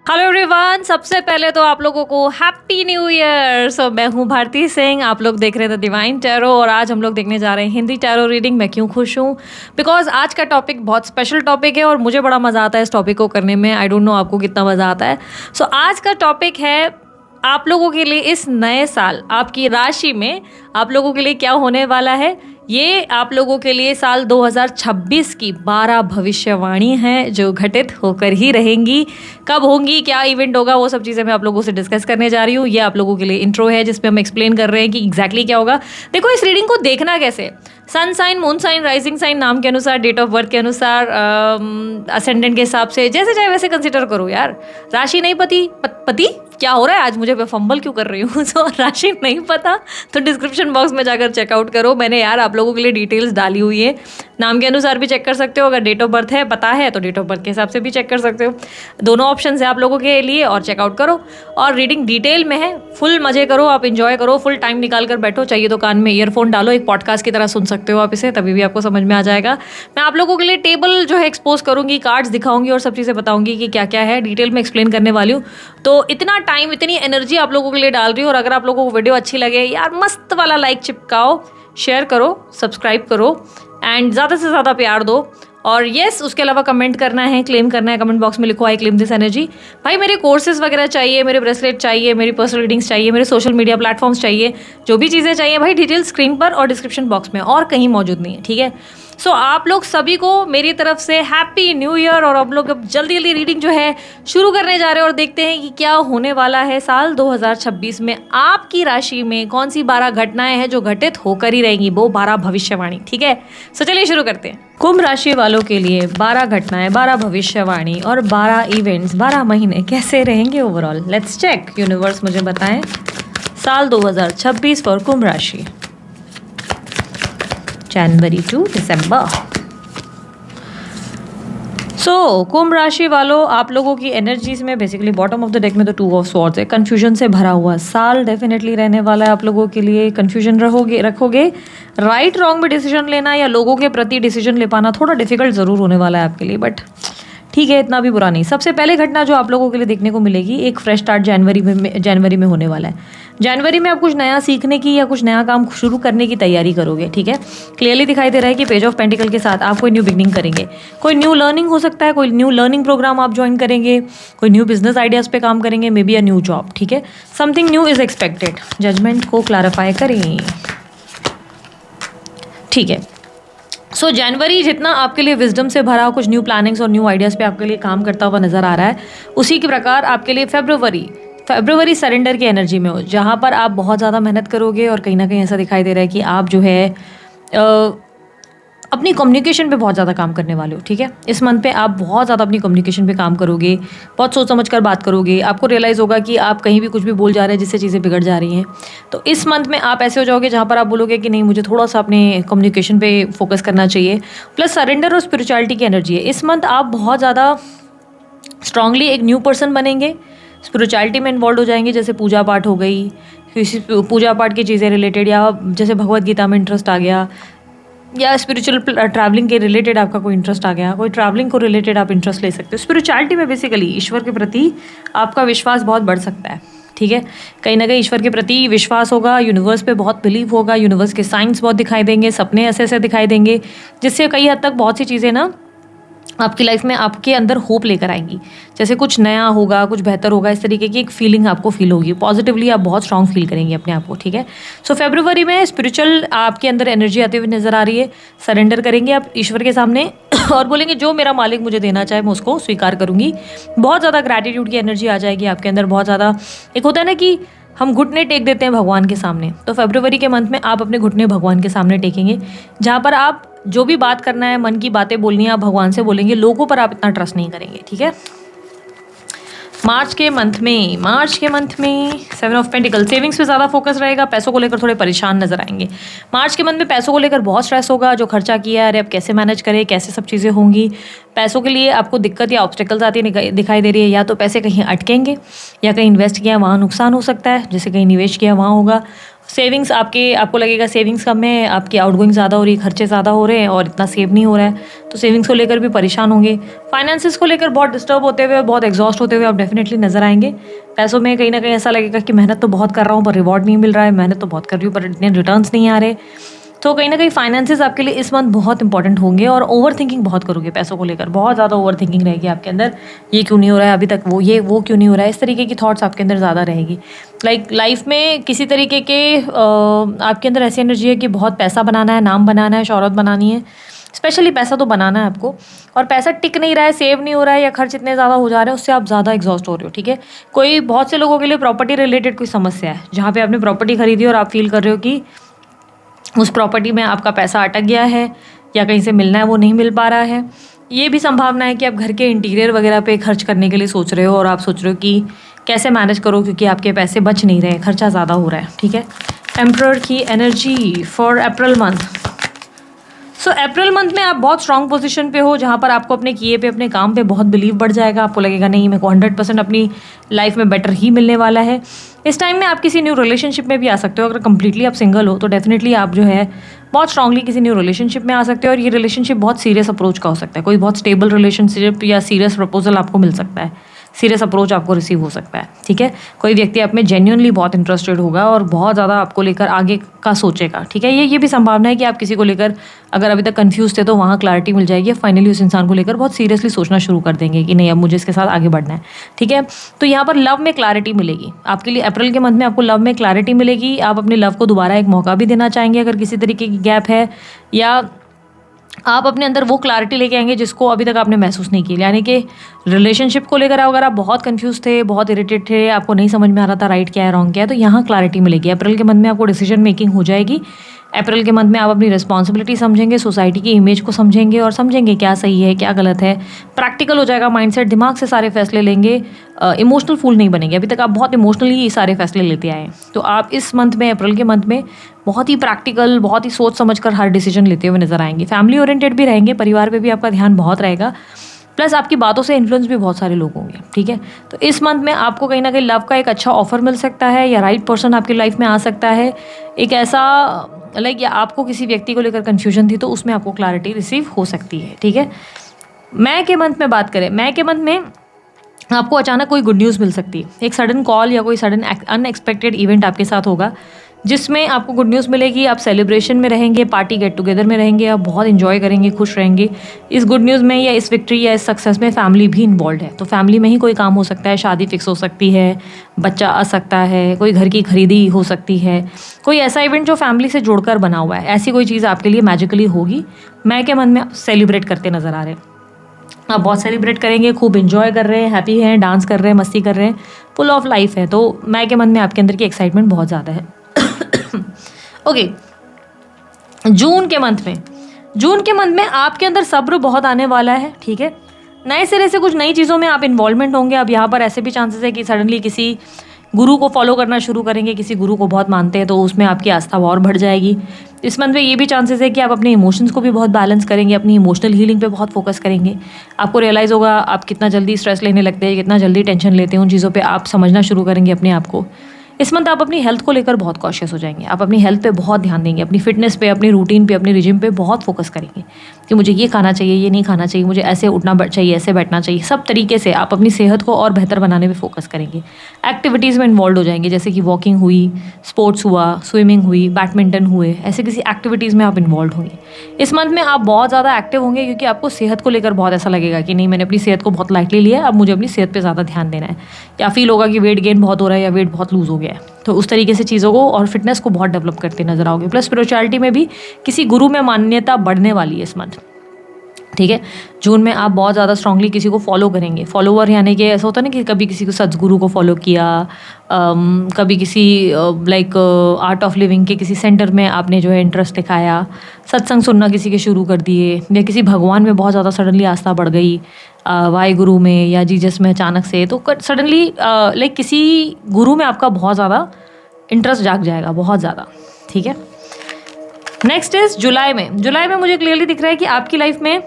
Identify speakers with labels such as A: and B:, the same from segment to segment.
A: Hello everyone, सबसे पहले तो आप लोगों को हैप्पी न्यू ईयर। मैं हूँ भारती सिंह, आप लोग देख रहे थे डिवाइन टैरो और आज हम लोग देखने जा रहे हैं हिंदी टैरो रीडिंग। मैं क्यों खुश हूँ? बिकॉज आज का टॉपिक बहुत स्पेशल टॉपिक है और मुझे बड़ा मज़ा आता है इस टॉपिक को करने में। आई डोंट नो आपको कितना मज़ा आता है। आज का टॉपिक है आप लोगों के लिए इस नए साल आपकी राशि में आप लोगों के लिए क्या होने वाला है। ये आप लोगों के लिए साल 2026 की 12 भविष्यवाणी हैं जो घटित होकर ही रहेंगी। कब होंगी, क्या इवेंट होगा, वो सब चीज़ें मैं आप लोगों से डिस्कस करने जा रही हूँ। ये आप लोगों के लिए इंट्रो है जिसमें हम एक्सप्लेन कर रहे हैं कि एग्जैक्टली क्या होगा। देखो, इस रीडिंग को देखना कैसे, sun sign, moon sign, rising sign, नाम के अनुसार, डेट ऑफ बर्थ के अनुसार, असेंडेंट के हिसाब से, जैसे चाहे वैसे कंसिडर करो यार। राशि नहीं पति क्या हो रहा है आज, मुझे फंबल क्यों कर रही हूँ। राशि नहीं पता तो डिस्क्रिप्शन बॉक्स में जाकर चेकआउट करो। मैंने यार आप लोगों के लिए डिटेल्स डाली हुई है। नाम के अनुसार भी चेक कर सकते हो, अगर डेट ऑफ बर्थ है पता है तो डेट ऑफ बर्थ के हिसाब से भी चेक कर सकते हो। दोनों ऑप्शन है आप लोगों के लिए और चेकआउट करो। और रीडिंग डिटेल में है, फुल मजे करो, आप इंजॉय करो, फुल टाइम निकाल कर बैठो। चाहिए तो कान में ईयरफोन डालो, एक पॉडकास्ट की तरह सुन सकते हो आप इसे, तभी भी आपको समझ में आ जाएगा। मैं आप लोगों के लिए टेबल जो है एक्सपोज करूंगी, कार्ड्स दिखाऊंगी और सब चीज़ें बताऊंगी कि क्या क्या है, डिटेल में एक्सप्लेन करने वाली हूँ। तो इतना टाइम, इतनी एनर्जी आप लोगों के लिए डाल रही हूँ। और अगर आप लोगों को वीडियो अच्छी लगे यार, मस्त वाला लाइक चिपकाओ, शेयर करो, सब्सक्राइब करो एंड ज़्यादा से ज़्यादा प्यार दो। और येस, उसके अलावा कमेंट करना है, क्लेम करना है, कमेंट बॉक्स में लिखो आई क्लेम दिस एनर्जी। भाई मेरे कोर्सेज वगैरह चाहिए, मेरे ब्रेसलेट चाहिए, मेरी पर्सनल रीडिंग्स चाहिए, मेरे सोशल मीडिया प्लेटफॉर्म्स चाहिए, जो भी चीज़ें चाहिए भाई, डिटेल स्क्रीन पर और डिस्क्रिप्शन बॉक्स में, और कहीं मौजूद नहीं है, ठीक है। आप लोग सभी को मेरी तरफ से हैप्पी न्यू ईयर। और अब लोग अब जल्दी जल्दी रीडिंग जो है शुरू करने जा रहे हैं और देखते हैं कि क्या होने वाला है साल 2026 में आपकी राशि में। कौन सी 12 घटनाएं हैं जो घटित होकर ही रहेंगी, वो 12 भविष्यवाणी, ठीक है। चलिए शुरू करते हैं। कुंभ राशि वालों के लिए 12 घटनाएं, 12 भविष्यवाणी और 12 इवेंट्स, 12 महीने कैसे रहेंगे ओवरऑल। Let's check. यूनिवर्स मुझे बताएं साल 2026 फॉर कुंभ राशि, जनवरी टू दिसंबर। कुंभ राशि वालों, आप लोगों की एनर्जीज में basically bottom of the deck में तो 2 ऑफ स्वॉर्ड्स है। कन्फ्यूजन से भरा हुआ साल डेफिनेटली रहने वाला है आप लोगों के लिए। कन्फ्यूजन रखोगे, राइट रॉन्ग में डिसीजन लेना या लोगों के प्रति डिसीजन ले पाना थोड़ा डिफिकल्ट ज़रूर होने वाला है आपके लिए, बट ठीक है, इतना भी बुरा नहीं। सबसे पहले घटना जो आप लोगों के लिए देखने को मिलेगी, एक फ्रेश स्टार्ट जनवरी में होने वाला है। जनवरी में आप कुछ नया सीखने की या कुछ नया काम शुरू करने की तैयारी करोगे, ठीक है। क्लियरली दिखाई दे रहा है कि पेज ऑफ पेंटिकल के साथ आप कोई न्यू बिगनिंग करेंगे, कोई न्यू लर्निंग हो सकता है, कोई न्यू लर्निंग प्रोग्राम आप ज्वाइन करेंगे, कोई न्यू बिजनेस आइडियाज़ पे काम करेंगे, maybe a new job, ठीक है। Something new is expected. Judgement को क्लैरिफाई करें, ठीक है। जनवरी जितना आपके लिए विजडम से भरा, कुछ न्यू प्लानिंग्स और न्यू आइडियाज़ पे आपके लिए काम करता हुआ नज़र आ रहा है, उसी के प्रकार आपके लिए फरवरी सरेंडर की एनर्जी में हो, जहाँ पर आप बहुत ज़्यादा मेहनत करोगे और कहीं ना कहीं ऐसा दिखाई दे रहा है कि आप जो है अपनी कम्युनिकेशन पे बहुत ज़्यादा काम करने वाले हो, ठीक है। इस मंथ पे आप बहुत ज़्यादा अपनी कम्युनिकेशन पे काम करोगे, बहुत सोच समझ कर बात करोगे। आपको रियलाइज़ होगा कि आप कहीं भी कुछ भी बोल जा रहे हैं जिससे चीज़ें बिगड़ जा रही हैं। तो इस मंथ में आप ऐसे हो जाओगे जहाँ पर आप बोलोगे कि नहीं, मुझे थोड़ा सा अपने कम्युनिकेशन पे फोकस करना चाहिए। प्लस सरेंडर और स्पिरिचुअलिटी की एनर्जी है। इस मंथ आप बहुत ज़्यादा स्ट्रांगली एक न्यू पर्सन बनेंगे, स्पिरिचुअलिटी में इन्वॉल्व हो जाएंगे, जैसे पूजा पाठ हो गई, किसी पूजा पाठ की चीज़ें रिलेटेड, या जैसे भगवत गीता में इंटरेस्ट आ गया, या स्पिरिचुअल ट्रैवलिंग के रिलेटेड आपका कोई इंटरेस्ट आ गया, कोई ट्रैवलिंग को रिलेटेड आप इंटरेस्ट ले सकते हो। स्पिरिचुअलिटी में बेसिकली ईश्वर के प्रति आपका विश्वास बहुत बढ़ सकता है, ठीक है। कहीं ना कहीं ईश्वर के प्रति विश्वास होगा, यूनिवर्स पे बहुत बिलीव होगा, यूनिवर्स के साइंस बहुत दिखाई देंगे, सपने ऐसे ऐसे दिखाई देंगे जिससे कई हद तक बहुत सी चीज़ें ना आपकी लाइफ में आपके अंदर होप लेकर आएंगी। जैसे कुछ नया होगा, कुछ बेहतर होगा, इस तरीके की एक फीलिंग आपको फील होगी। पॉजिटिवली आप बहुत स्ट्रांग फील करेंगे अपने आप को, ठीक है। फरवरी में स्पिरिचुअल आपके अंदर एनर्जी आती हुई नजर आ रही है। सरेंडर करेंगे आप ईश्वर के सामने और बोलेंगे जो मेरा मालिक मुझे देना चाहे मैं उसको स्वीकार करूंगी। बहुत ज़्यादा ग्रैटिट्यूड की एनर्जी आ जाएगी आपके अंदर। बहुत ज़्यादा एक होता है ना कि हम घुटने टेक देते हैं भगवान के सामने, तो फरवरी के मंथ में आप अपने घुटने भगवान के सामने टेकेंगे, जहाँ पर आप जो भी बात करना है, मन की बातें बोलनी है, आप भगवान से बोलेंगे। लोगों पर आप इतना ट्रस्ट नहीं करेंगे, ठीक है। मार्च के मंथ में 7 ऑफ पेंटिकल, सेविंग्स पे ज़्यादा फोकस रहेगा, पैसों को लेकर थोड़े परेशान नजर आएंगे। मार्च के मंथ में पैसों को लेकर बहुत स्ट्रेस होगा, जो खर्चा किया है अरे अब कैसे मैनेज करें, कैसे सब चीज़ें होंगी। पैसों के लिए आपको दिक्कत या ऑब्स्टेकल्स आती दिखाई दे रही है, या तो पैसे कहीं अटकेंगे या कहीं इन्वेस्ट किया वहाँ नुकसान हो सकता है, जैसे कहीं निवेश किया वहाँ होगा। सेविंग्स आपको लगेगा सेविंग्स कम है, आपकी आउटगोइंग ज़्यादा हो रही है, खर्चे ज़्यादा हो रहे हैं और इतना सेव नहीं हो रहा है, तो सेविंग्स को लेकर भी परेशान होंगे। फाइनेंसिस को लेकर बहुत डिस्टर्ब होते हुए, बहुत एग्जॉस्ट होते हुए आप डेफिनेटली नजर आएंगे। पैसों में कहीं ना कहीं ऐसा लगेगा कि मेहनत तो बहुत कर रहा हूँ पर रिवॉर्ड नहीं मिल रहा है, मेहनत तो बहुत कर रही हूँ पर इतने रिटर्न्स नहीं आ रहे। तो कहीं ना कहीं फाइनेंसेस आपके लिए इस मंथ बहुत इंपॉर्टेंट होंगे और ओवर थिंकिंग बहुत करोगे पैसों को लेकर, बहुत ज़्यादा ओवर थिंकिंग रहेगी आपके अंदर। ये क्यों नहीं हो रहा है अभी तक, वो क्यों नहीं हो रहा है, इस तरीके की थॉट्स आपके अंदर ज़्यादा रहेगी। लाइफ में किसी तरीके के आपके अंदर ऐसी एनर्जी है कि बहुत पैसा बनाना है, नाम बनाना है, शोहरत बनानी है। स्पेशली पैसा तो बनाना है आपको, और पैसा टिक नहीं रहा है, सेव नहीं हो रहा है, या खर्च इतने ज़्यादा हो जा रहे हैं उससे आप ज़्यादा एग्जॉस्ट हो रहे हो। ठीक है, बहुत से लोगों के लिए प्रॉपर्टी रिलेटेड कोई समस्या है, जहाँ पे आपने प्रॉपर्टी खरीदी और आप फील कर रहे हो कि उस प्रॉपर्टी में आपका पैसा अटक गया है या कहीं से मिलना है वो नहीं मिल पा रहा है। ये भी संभावना है कि आप घर के इंटीरियर वगैरह पे खर्च करने के लिए सोच रहे हो और आप सोच रहे हो कि कैसे मैनेज करो क्योंकि आपके पैसे बच नहीं रहे, खर्चा ज़्यादा हो रहा है। ठीक है, एम्परर की energy for April month. So April month में आप बहुत स्ट्रांग पोजीशन पे हो, जहाँ पर आपको अपने किए पे, अपने काम पे बहुत बिलीव बढ़ जाएगा। आपको लगेगा नहीं, मेरे को 100% अपनी लाइफ में बेटर ही मिलने वाला है। इस टाइम में आप किसी न्यू रिलेशनशिप में भी आ सकते हो। अगर कंप्लीटली आप सिंगल हो तो डेफिनेटली आप जो है बहुत स्ट्रांगली किसी न्यू रिलेशनशिप में आ सकते हो, और ये रिलेशनशिप बहुत सीरियस अप्रोच का हो सकता है। कोई बहुत स्टेबल रिलेशनशिप या सीरियस प्रपोजल आपको मिल सकता है, सीरियस अप्रोच आपको रिसीव हो सकता है। ठीक है, कोई व्यक्ति आप में जेन्युइनली बहुत इंटरेस्टेड होगा और बहुत ज़्यादा आपको लेकर आगे का सोचेगा। ठीक है, ये भी संभावना है कि आप किसी को लेकर अगर अभी तक कंफ्यूज थे तो वहाँ क्लैरिटी मिल जाएगी, फाइनली उस इंसान को लेकर बहुत सीरियसली सोचना शुरू कर देंगे कि नहीं, अब मुझे इसके साथ आगे बढ़ना है। ठीक है, तो यहाँ पर लव में क्लैरिटी मिलेगी आपके लिए। अप्रैल के मंथ में आपको लव में क्लैरिटी मिलेगी। आप अपने लव को दोबारा एक मौका भी देना चाहेंगे अगर किसी तरीके की गैप है, या आप अपने अंदर वो क्लैरिटी लेके आएंगे जिसको अभी तक आपने महसूस नहीं की। यानी कि रिलेशनशिप को लेकर अगर आप बहुत कंफ्यूज थे, बहुत इरिटेट थे, आपको नहीं समझ में आ रहा था राइट क्या है रॉन्ग क्या है, तो यहाँ क्लैरिटी मिलेगी। अप्रैल के मंथ में आपको डिसीजन मेकिंग हो जाएगी। अप्रैल के मंथ में आप अपनी रिस्पॉन्सिबिलिटी समझेंगे, सोसाइटी की इमेज को समझेंगे और समझेंगे क्या सही है क्या गलत है। प्रैक्टिकल हो जाएगा माइंडसेट, दिमाग से सारे फैसले लेंगे, इमोशनल फूल नहीं बनेंगे। अभी तक आप बहुत इमोशनली सारे फैसले लेते आए हैं, तो आप इस मंथ में, अप्रैल के मंथ में बहुत ही प्रैक्टिकल, बहुत ही सोच समझकर हर डिसीजन लेते हुए नजर आएंगे। फैमिली ओरिएंटेड भी रहेंगे, परिवार पे भी आपका ध्यान बहुत रहेगा, प्लस आपकी बातों से इन्फ्लुएंस भी बहुत सारे लोग होंगे। ठीक है, तो इस मंथ में आपको कहीं ना कहीं लव का एक अच्छा ऑफर मिल सकता है, या राइट पर्सन आपकी लाइफ में आ सकता है। एक ऐसा या आपको किसी व्यक्ति को लेकर कन्फ्यूजन थी तो उसमें आपको क्लैरिटी रिसीव हो सकती है। ठीक है, मई के मंथ में बात करें, मई के मंथ में आपको अचानक कोई गुड न्यूज़ मिल सकती है। एक सडन कॉल या कोई सडन अनएक्सपेक्टेड इवेंट आपके साथ होगा जिसमें आपको गुड न्यूज़ मिलेगी। आप सेलिब्रेशन में रहेंगे, पार्टी गेट टुगेदर में रहेंगे, आप बहुत इंजॉय करेंगे, खुश रहेंगे। इस गुड न्यूज़ में या इस विक्ट्री या इस सक्सेस में फैमिली भी इन्वॉल्व है, तो फैमिली में ही कोई काम हो सकता है, शादी फिक्स हो सकती है, बच्चा आ सकता है, कोई घर की खरीदी हो सकती है, कोई ऐसा इवेंट जो फैमिली से जुड़कर बना हुआ है, ऐसी कोई चीज़ आपके लिए मैजिकली होगी। मई के मंथ में सेलिब्रेट करते नजर आ रहे हैं, आप बहुत सेलिब्रेट करेंगे, खूब इंजॉय कर रहे हैं, हैप्पी हैं, डांस कर रहे हैं, मस्ती कर रहे हैं, फुल ऑफ लाइफ है। तो मई के मंथ में आपके अंदर की एक्साइटमेंट बहुत ज़्यादा है। ओके, जून के मंथ में आपके अंदर सब्र बहुत आने वाला है। ठीक है, नए सिरे से कुछ नई चीज़ों में आप इन्वॉल्वमेंट होंगे। अब यहाँ पर ऐसे भी चांसेस है कि सडनली किसी गुरु को फॉलो करना शुरू करेंगे, किसी गुरु को बहुत मानते हैं तो उसमें आपकी आस्था और बढ़ जाएगी। इस मंथ में ये भी चांसेस है कि आप अपने इमोशंस को भी बहुत बैलेंस करेंगे, अपनी इमोशनल हीलिंग पे बहुत फोकस करेंगे। आपको रियलाइज़ होगा आप कितना जल्दी स्ट्रेस लेने लगते हैं, कितना जल्दी टेंशन लेते हैं, उन चीज़ों पे आप समझना शुरू करेंगे अपने आप को। इस मंथ आप अपनी हेल्थ को लेकर बहुत कॉशियस हो जाएंगे, आप अपनी हेल्थ पे बहुत ध्यान देंगे, अपनी फिटनेस पे, अपनी रूटीन पे, अपनी रिजिम पे बहुत फोकस करेंगे कि मुझे ये खाना चाहिए, ये नहीं खाना चाहिए, मुझे ऐसे उठना चाहिए, ऐसे बैठना चाहिए। सब तरीके से आप अपनी सेहत को और बेहतर बनाने में फोकस करेंगे। एक्टिविटीज़ में इन्वॉल्व हो जाएंगे, जैसे कि वॉकिंग हुई, स्पोर्ट्स हुआ, स्विमिंग हुई, बैडमिंटन हुए, ऐसे किसी एक्टिविटीज़ में आप इन्वॉल्व होंगे। इस मंथ में आप बहुत ज़्यादा एक्टिव होंगे क्योंकि आपको सेहत को लेकर बहुत ऐसा लगेगा कि नहीं, मैंने अपनी सेहत को बहुत लाइटली लिया है, अब मुझे अपनी सेहत पर ज़्यादा ध्यान देना है। या फील होगा कि वेट गेन बहुत हो रहा है या वेट बहुत लूज़ हो गया है, तो उस तरीके से चीज़ों को और फिटनेस को बहुत डेवलप करते नजर आओगे। प्लस स्पिरिचुअलिटी में भी किसी गुरु में मान्यता बढ़ने वाली है इस मंथ। ठीक है, जून में आप बहुत ज़्यादा स्ट्रांगली किसी को फॉलो करेंगे। फॉलोवर यानी कि ऐसा होता है ना कि कभी किसी को सद्गुरु को फॉलो किया, कभी किसी आर्ट ऑफ लिविंग के किसी सेंटर में आपने जो है इंटरेस्ट दिखाया, सत्संग सुनना किसी के शुरू कर दिए, या किसी भगवान में बहुत ज़्यादा सडनली आस्था बढ़ गई, वाहे गुरु में या जीसस में अचानक से, तो सडनली किसी गुरु में आपका बहुत ज़्यादा इंटरेस्ट जाग जाएगा, बहुत ज़्यादा। ठीक है, नेक्स्ट इज जुलाई में मुझे क्लियरली दिख रहा है कि आपकी लाइफ में,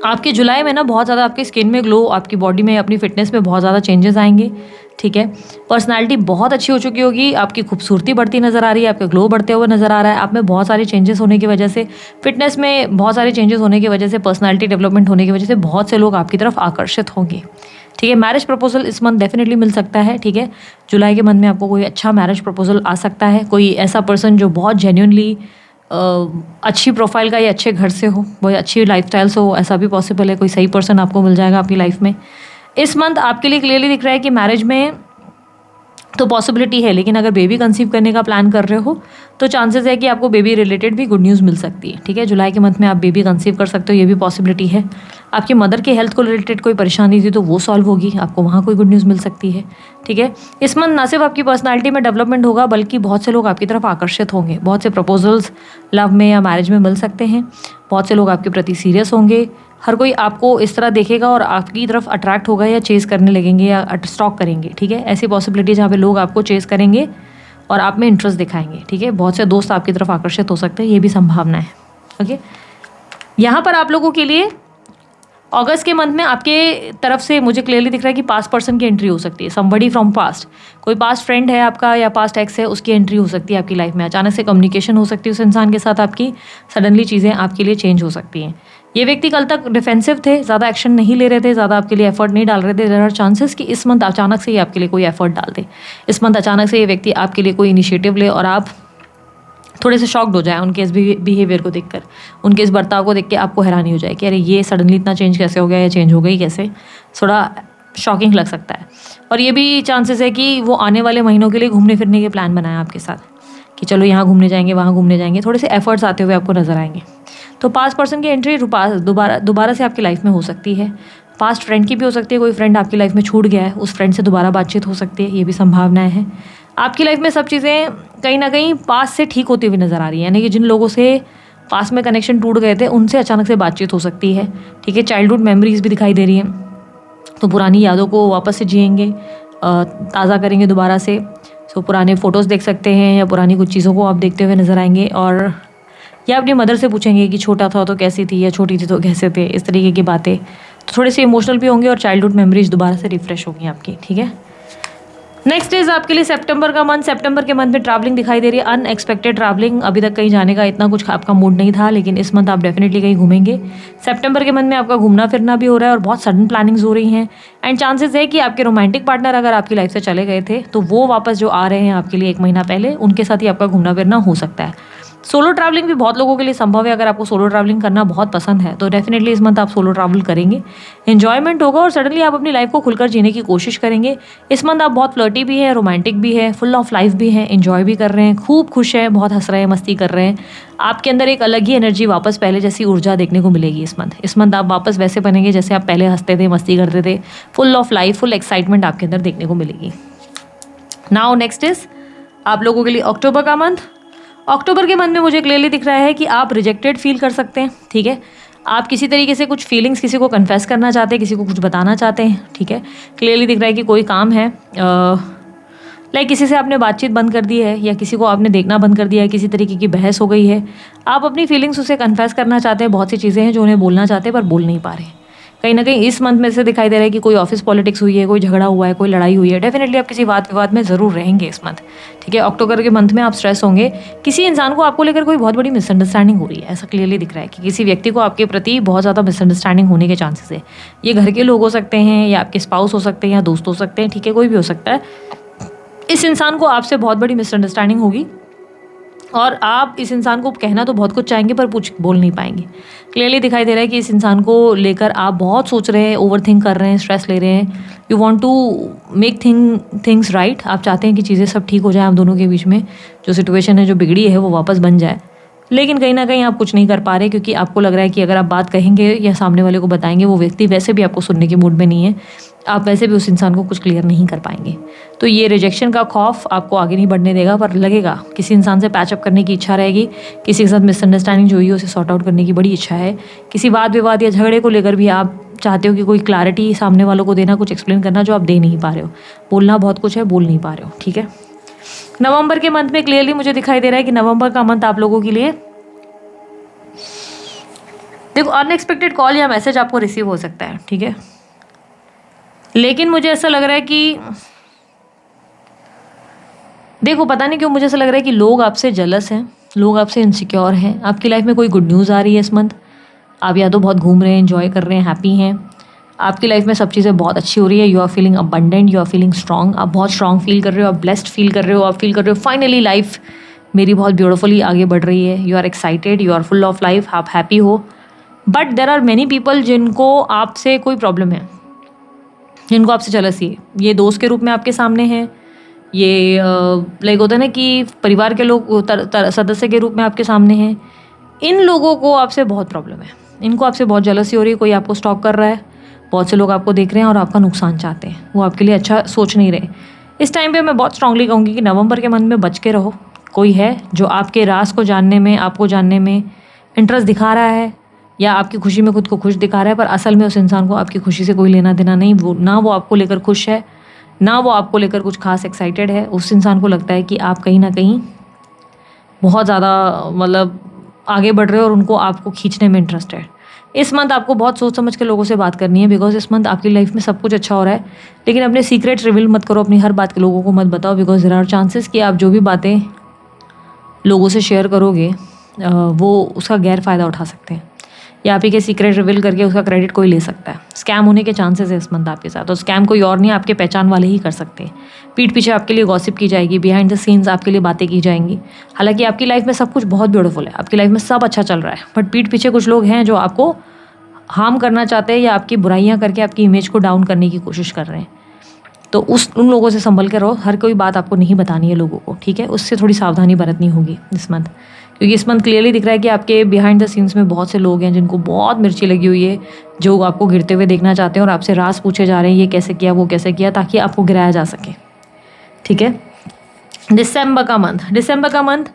A: आपके जुलाई में ना बहुत ज़्यादा आपकी स्किन में ग्लो, आपकी बॉडी में, अपनी फिटनेस में बहुत ज़्यादा चेंजेस आएंगे। ठीक है। पर्सनालिटी बहुत अच्छी हो चुकी होगी, आपकी खूबसूरती बढ़ती नज़र आ रही है, आपका ग्लो बढ़ते हुए नज़र आ रहा है, आप में बहुत सारे चेंजेस होने की वजह से, फिटनेस में बहुत सारे चेंजेस होने की वजह से, पर्सनालिटी डेवलपमेंट होने की वजह से बहुत से लोग आपकी तरफ आकर्षित होंगे, ठीक है। मैरिज प्रपोजल इस मंथ डेफिनेटली मिल सकता है, ठीक है। जुलाई के मंथ में आपको कोई अच्छा मैरिज प्रपोजल आ सकता है, कोई ऐसा पर्सन जो बहुत जेन्युइनली अच्छी प्रोफाइल का या अच्छे घर से हो, बहुत अच्छी लाइफस्टाइल से हो, ऐसा भी पॉसिबल है। कोई सही पर्सन आपको मिल जाएगा आपकी लाइफ में। इस मंथ आपके लिए क्लियरली दिख रहा है कि मैरिज में तो पॉसिबिलिटी है, लेकिन अगर बेबी कंसीव करने का प्लान कर रहे हो तो चांसेस है कि आपको बेबी रिलेटेड भी गुड न्यूज़ मिल सकती है, ठीक है। जुलाई के मंथ में आप बेबी कंसीव कर सकते हो, ये भी पॉसिबिलिटी है। आपकी मदर के हेल्थ को रिलेटेड कोई परेशानी थी तो वो सॉल्व होगी, आपको वहाँ कोई गुड न्यूज़ मिल सकती है, ठीक है। इस मंथ ना सिर्फ आपकी पर्सनालिटी में डेवलपमेंट होगा, बल्कि बहुत से लोग आपकी तरफ आकर्षित होंगे। बहुत से प्रपोजल्स लव में या मैरिज में मिल सकते हैं। बहुत से लोग आपके प्रति सीरियस होंगे। हर कोई आपको इस तरह देखेगा और आपकी तरफ अट्रैक्ट होगा या चेज़ करने लगेंगे या स्टॉक करेंगे, ठीक है। ऐसी पॉसिबिलिटी जहाँ पे लोग आपको चेज़ करेंगे और आप में इंटरेस्ट दिखाएंगे, ठीक है। बहुत से दोस्त आपकी तरफ आकर्षित हो सकते हैं, ये भी संभावना है, ओके। यहाँ पर आप लोगों के लिए अगस्त के मंथ में आपके तरफ से मुझे क्लियरली दिख रहा है कि पास्ट पर्सन की एंट्री हो सकती है। समबडी फ्रॉम पास्ट, कोई पास्ट फ्रेंड है आपका या पास्ट एक्स है, उसकी एंट्री हो सकती है आपकी लाइफ में। अचानक से कम्युनिकेशन हो सकती है उस इंसान के साथ आपकी, सडनली चीज़ें आपके लिए चेंज हो सकती हैं। ये व्यक्ति कल तक डिफेंसिव थे, ज़्यादा एक्शन नहीं ले रहे थे, ज़्यादा आपके लिए एफर्ट नहीं डाल रहे थे। देयर आर चांसेस कि इस मंथ अचानक से ही आपके लिए कोई एफर्ट डाल दे। इस मंथ अचानक से ये व्यक्ति आपके लिए कोई इनिशिएटिव ले और आप थोड़े से शॉक्ड हो जाए उनके इस बिहेवियर को देखकर, उनके इस बर्ताव को देख के आपको हैरानी हो जाए कि अरे ये सडनली इतना चेंज कैसे हो गया या चेंज हो गई कैसे, थोड़ा शॉकिंग लग सकता है। और ये भी चांसेस है कि वो आने वाले महीनों के लिए घूमने फिरने के प्लान बनाए आपके साथ कि चलो यहाँ घूमने जाएंगे, वहाँ घूमने जाएंगे, थोड़े से एफर्ट्स आते हुए आपको नजर आएंगे। तो पास्ट पर्सन की एंट्री दोबारा से आपकी लाइफ में हो सकती है। पास्ट फ्रेंड की भी हो सकती है, कोई फ्रेंड आपकी लाइफ में छूट गया है, उस फ्रेंड से दोबारा बातचीत हो सकती है, ये भी संभावनाएं हैं। आपकी लाइफ में सब चीज़ें कहीं ना कहीं पास से ठीक होती हुई नज़र आ रही है, यानी कि जिन लोगों से पास में कनेक्शन टूट गए थे उनसे अचानक से बातचीत हो सकती है, ठीक है। चाइल्डहुड मेमोरीज भी दिखाई दे रही हैं, तो पुरानी यादों को वापस से जिएंगे, ताज़ा करेंगे दोबारा से। सो पुराने फ़ोटोज़ देख सकते हैं या पुरानी कुछ चीज़ों को आप देखते हुए नज़र आएंगे, और या अपनी मदर से पूछेंगे कि छोटा था तो कैसी थी या छोटी थी तो कैसे थे, इस तरीके की बातें। तो थोड़े से इमोशनल भी होंगे और चाइल्डहुड मेमोरीज दोबारा से रिफ्रेश होंगी आपकी, ठीक है। नेक्स्ट इज आपके लिए सितंबर का मंथ। सितंबर के मंथ में ट्रैवलिंग दिखाई दे रही है, अनएक्सपेक्टेड ट्रैवलिंग। अभी तक कहीं जाने का इतना कुछ आपका मूड नहीं था, लेकिन इस मंथ आप डेफिनेटली कहीं घूमेंगे। सितंबर के मंथ में आपका घूमना फिरना भी हो रहा है और बहुत सडन प्लानिंग्स हो रही हैं। एंड चांसेस है कि आपके रोमांटिक पार्टनर अगर आपकी लाइफ से चले गए थे तो वो वापस जो आ रहे हैं आपके लिए 1 महीना पहले, उनके साथ ही आपका घूमना फिरना हो सकता है। सोलो ट्रैवलिंग भी बहुत लोगों के लिए संभव है। अगर आपको सोलो ट्रैवलिंग करना बहुत पसंद है तो डेफिनेटली इस मंथ आप सोलो ट्रैवल करेंगे, एंजॉयमेंट होगा और सडनली आप अपनी लाइफ को खुलकर जीने की कोशिश करेंगे। इस मंथ आप बहुत फ्लर्टी भी है, रोमांटिक भी है, फुल ऑफ लाइफ भी है, एंजॉय भी कर रहे हैं, खूब खुश हैं, बहुत हंस रहे हैं, मस्ती कर रहे हैं। आपके अंदर एक अलग ही एनर्जी, वापस पहले जैसी ऊर्जा देखने को मिलेगी इस मंथ। इस मंथ आप वापस वैसे बनेंगे जैसे आप पहले हंसते थे, मस्ती करते थे। Full of life, full excitement आपके अंदर देखने को मिलेगी। नाउ नेक्स्ट इज आप लोगों के लिए अक्टूबर का मंथ। अक्टूबर के मंथ में मुझे क्लियरली दिख रहा है कि आप रिजेक्टेड फील कर सकते हैं, ठीक है। आप किसी तरीके से कुछ फीलिंग्स किसी को कन्फेस करना चाहते हैं, किसी को कुछ बताना चाहते हैं, ठीक है। क्लियरली दिख रहा है कि कोई काम है, लाइक किसी से आपने बातचीत बंद कर दी है या किसी को आपने देखना बंद कर दिया है, किसी तरीके की बहस हो गई है, आप अपनी फीलिंग्स उसे कन्फेस करना चाहते हैं। बहुत सी चीज़ें हैं जो उन्हें बोलना चाहते हैं पर बोल नहीं पा रहे हैं। कहीं ना कहीं इस मंथ में से दिखाई दे रहा है कि कोई ऑफिस पॉलिटिक्स हुई है, कोई झगड़ा हुआ है, कोई लड़ाई हुई है। डेफिनेटली आप किसी वाद विवाद में ज़रूर रहेंगे इस मंथ, ठीक है। अक्टूबर के मंथ में आप स्ट्रेस होंगे, किसी इंसान को आपको लेकर कोई बहुत बड़ी मिसअंडरस्टैंडिंग हो रही है, ऐसा क्लियरली दिख रहा है कि किसी व्यक्ति को आपके प्रति बहुत ज़्यादा मिसअंडरस्टैंडिंग होने के चांसेस है। ये घर के लोग हो सकते हैं या आपके स्पाउस हो सकते हैं या दोस्त हो सकते हैं, ठीक है, कोई भी हो सकता है। इस इंसान को आपसे बहुत बड़ी मिसअंडरस्टैंडिंग होगी और आप इस इंसान को कहना तो बहुत कुछ चाहेंगे पर कुछ बोल नहीं पाएंगे। क्लियरली दिखाई दे रहा है कि इस इंसान को लेकर आप बहुत सोच रहे हैं, ओवर थिंक कर रहे हैं, स्ट्रेस ले रहे हैं। You want to make things right. आप चाहते हैं कि चीज़ें सब ठीक हो जाए आप दोनों के बीच में, जो सिचुएशन है जो बिगड़ी है वो वापस बन जाए। लेकिन कहीं ना कहीं आप कुछ नहीं कर पा रहे क्योंकि आपको लग रहा है कि अगर आप बात कहेंगे या सामने वाले को बताएंगे, वो व्यक्ति वैसे भी आपको सुनने के मूड में नहीं है, आप वैसे भी उस इंसान को कुछ क्लियर नहीं कर पाएंगे। तो ये रिजेक्शन का खौफ आपको आगे नहीं बढ़ने देगा, पर लगेगा किसी इंसान से पैचअप करने की इच्छा रहेगी, किसी के साथ मिसअंडरस्टैंडिंग जो हुई है उसे सॉर्ट आउट करने की बड़ी इच्छा है। किसी वाद विवाद या झगड़े को लेकर भी आप चाहते हो कि कोई क्लैरिटी सामने वालों को देना, कुछ एक्सप्लेन करना जो आप दे नहीं पा रहे हो। बोलना बहुत कुछ है, बोल नहीं पा रहे हो, ठीक है। नवंबर के मंथ में क्लियरली मुझे दिखाई दे रहा है कि नवंबर का मंथ आप लोगों के लिए, देखो, अनएक्सपेक्टेड कॉल या मैसेज आपको रिसीव हो सकता है, ठीक है। लेकिन मुझे ऐसा लग रहा है कि देखो पता नहीं क्यों मुझे ऐसा लग रहा है कि लोग आपसे जेलस हैं, लोग आपसे इनसिक्योर हैं। आपकी लाइफ में कोई गुड न्यूज़ आ रही है इस मंथ। आप या तो बहुत घूम रहे हैं, एंजॉय कर रहे हैं, हैप्पी हैं। आपकी लाइफ में सब चीज़ें बहुत अच्छी हो रही है। You are feeling abundant, you are feeling strong. आप बहुत स्ट्रॉन्ग फील कर रहे हो, आप ब्लेस्ड फील कर रहे हो, आप फील कर रहे हो फाइनली लाइफ मेरी बहुत ब्यूटीफुली आगे बढ़ रही है। You are excited, you are full of life, आप हैप्पी हो। But there are many people जिनको आपसे कोई प्रॉब्लम है, जिनको आपसे जेलसी है। ये दोस्त के रूप में आपके सामने है, ये लाइक होता है ना कि परिवार के लोग सदस्य के रूप में आपके सामने हैं। इन लोगों को आपसे बहुत प्रॉब्लम है, इनको आपसे बहुत जेलसी हो रही है। कोई आपको स्टॉक कर रहा है, बहुत से लोग आपको देख रहे हैं और आपका नुकसान चाहते हैं, वो आपके लिए अच्छा सोच नहीं रहे। इस टाइम पे मैं बहुत स्ट्रांगली कहूँगी कि नवंबर के मंथ में बच के रहो। कोई है जो आपके राज को जानने में, आपको जानने में इंटरेस्ट दिखा रहा है या आपकी खुशी में खुद को खुश दिखा रहा है, पर असल में उस इंसान को आपकी खुशी से कोई लेना देना नहीं। वो ना वो आपको लेकर खुश है, ना वो आपको लेकर कुछ खास एक्साइटेड है। उस इंसान को लगता है कि आप कहीं ना कहीं बहुत ज़्यादा मतलब आगे बढ़ रहे हो और उनको आपको खींचने में इंटरेस्ट है। इस मंथ आपको बहुत सोच समझ के लोगों से बात करनी है, बिकॉज इस मंथ आपकी लाइफ में सब कुछ अच्छा हो रहा है। लेकिन अपने सीक्रेट रिवील मत करो, अपनी हर बात के लोगों को मत बताओ, बिकॉज देयर आर चांसेस कि आप जो भी बातें लोगों से शेयर करोगे वो उसका गैर फ़ायदा उठा सकते हैं, या आप ही के सीक्रेट रिवील करके उसका क्रेडिट कोई ले सकता है। स्कैम होने के चांसेस है इस मंथ आपके साथ, और स्कैम कोई और नहीं, आपके पहचान वाले ही कर सकते हैं। पीठ पीछे आपके लिए गॉसिप की जाएगी, बिहाइंड द सीन्स आपके लिए बातें की जाएंगी। हालांकि आपकी लाइफ में सब कुछ बहुत ब्यूटीफुल है, आपकी लाइफ में सब अच्छा चल रहा है, बट पीठ पीछे कुछ लोग हैं जो आपको हार्म करना चाहते हैं या आपकी बुराइयां करके आपकी इमेज को डाउन करने की कोशिश कर रहे हैं। तो उन लोगों से संभल के रहो। हर कोई बात आपको नहीं बतानी है लोगों को, ठीक है? उससे थोड़ी सावधानी बरतनी होगी इस मंथ, क्योंकि इस मंथ क्लियरली दिख रहा है कि आपके बिहाइंड द सीन्स में बहुत से लोग हैं जिनको बहुत मिर्ची लगी हुई है, जो आपको गिरते हुए देखना चाहते हैं और आपसे राज पूछे जा रहे हैं, ये कैसे किया, वो कैसे किया, ताकि आपको गिराया जा सके, ठीक है? दिसंबर का मंथ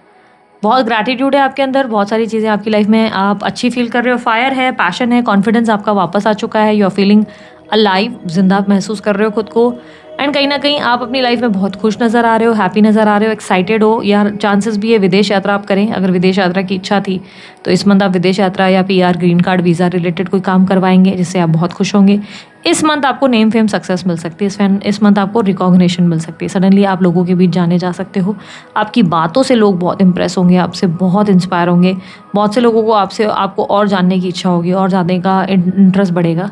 A: बहुत ग्रैटिट्यूड है आपके अंदर, बहुत सारी चीज़ें आपकी लाइफ में आप अच्छी फील कर रहे हो। फायर है, पैशन है, कॉन्फिडेंस आपका वापस आ चुका है। यू आर फीलिंग अलाइव, जिंदा महसूस कर रहे हो खुद को। एंड कहीं ना कहीं आप अपनी लाइफ में बहुत खुश नज़र आ रहे हो, हैप्पी नज़र आ रहे हो, एक्साइटेड हो। या चांसेस भी है विदेश यात्रा आप करें। अगर विदेश यात्रा की इच्छा थी तो इस मंथ आप विदेश यात्रा या PR, green card, visa related कोई काम करवाएंगे, जिससे आप बहुत खुश होंगे। इस मंथ आपको नेम फेम सक्सेस मिल सकती है। इस मंथ आपको रिकॉग्निशन मिल सकती है। सडनली आप लोगों के बीच जाने जा सकते हो। आपकी बातों से लोग बहुत इंप्रेस होंगे, आपसे बहुत इंस्पायर होंगे। बहुत से लोगों को आपको और जानने की इच्छा होगी, और जानने का इंटरेस्ट बढ़ेगा।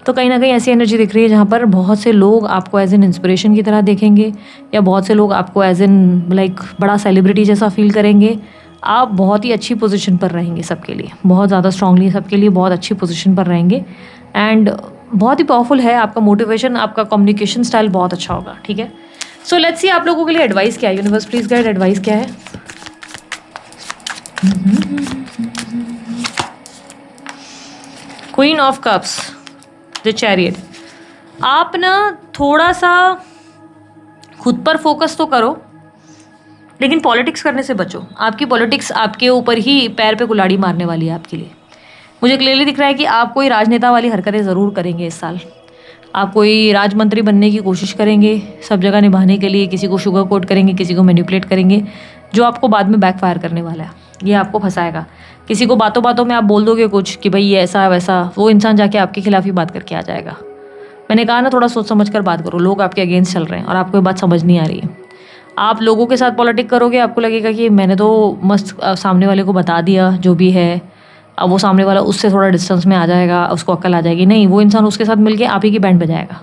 A: तो कहीं ना कहीं ऐसी एनर्जी दिख रही है जहाँ पर बहुत से लोग आपको एज एन इंस्पिरेशन की तरह देखेंगे, या बहुत से लोग आपको एज एन लाइक बड़ा सेलिब्रिटी जैसा फील करेंगे। आप बहुत ही अच्छी पोजीशन पर रहेंगे सबके लिए, बहुत ज़्यादा स्ट्रांगली सबके लिए बहुत अच्छी पोजीशन पर रहेंगे। एंड बहुत ही पावरफुल है आपका मोटिवेशन, आपका कम्युनिकेशन स्टाइल बहुत अच्छा होगा, ठीक है? सो लेट्स सी आप लोगों के लिए एडवाइस क्या है। यूनिवर्स प्लीज गाइड, एडवाइस क्या है? Queen of cups, the chariot. आप ना थोड़ा सा खुद पर फोकस तो करो, लेकिन पॉलिटिक्स करने से बचो। आपकी पॉलिटिक्स आपके ऊपर ही पैर पे कुल्हाड़ी मारने वाली है आपके लिए। मुझे क्लियरली दिख रहा है कि आप कोई राजनेता वाली हरकतें ज़रूर करेंगे इस साल। आप कोई राजमंत्री बनने की कोशिश करेंगे, सब जगह निभाने के लिए किसी को शुगर कोट करेंगे, किसी को मैनिपुलेट करेंगे, जो आपको बाद में बैकफायर करने वाला है। ये आपको फंसाएगा। किसी को बातों बातों में आप बोल दोगे कुछ कि भाई ये ऐसा वैसा, वो इंसान जाके आपके खिलाफ ही बात करके आ जाएगा। मैंने कहा ना, थोड़ा सोच समझ कर बात करो। लोग आपके अगेंस्ट चल रहे हैं और आपको ये बात समझ नहीं आ रही है। आप लोगों के साथ पॉलिटिक्स करोगे, आपको लगेगा कि मैंने तो मस्त सामने वाले को बता दिया जो भी है। अब वो सामने वाला उससे थोड़ा डिस्टेंस में आ जाएगा, उसको अक्ल आ जाएगी। नहीं, वो इंसान उसके साथ मिलके आप ही की बैंड बजाएगा।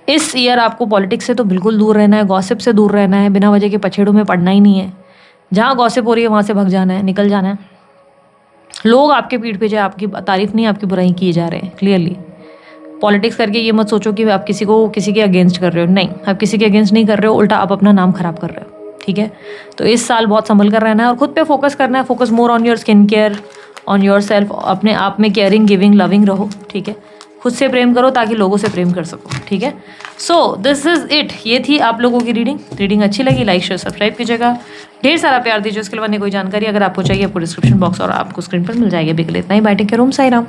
A: इस ईयर आपको पॉलिटिक्स से तो बिल्कुल दूर रहना है, गॉसिप से दूर रहना है, बिना वजह के पछेड़ों में पड़ना ही नहीं है। जहाँ गॉसिप हो रही है वहाँ से भग जाना है, निकल जाना है। लोग आपके पीठ पे आपकी तारीफ नहीं, आपकी बुराई किए जा रहे हैं। क्लियरली पॉलिटिक्स करके ये मत सोचो कि आप किसी के अगेंस्ट कर रहे हो। नहीं, आप किसी के अगेंस्ट नहीं कर रहे हो, उल्टा आप अपना नाम खराब कर रहे हो, ठीक है? तो इस साल बहुत संभल कर रहना है और खुद पे फोकस करना है। Focus more on your skin care, on your self. अपने आप में केयरिंग, गिविंग, लविंग रहो, ठीक है? खुद से प्रेम करो ताकि लोगों से प्रेम कर सको, ठीक है? So this is it. ये थी आप लोगों की रीडिंग अच्छी लगी, लाइक शेयर सब्सक्राइब कीजिएगा, ढेर सारा प्यार दीजिए। उसके बाद कोई जानकारी अगर आपको चाहिए, आपको डिस्क्रिप्शन बॉक्स और आपको स्क्रीन पर मिल जाएगी। अभी के लिए इतना ही। बाय, टेक केयर, ओम साई राम।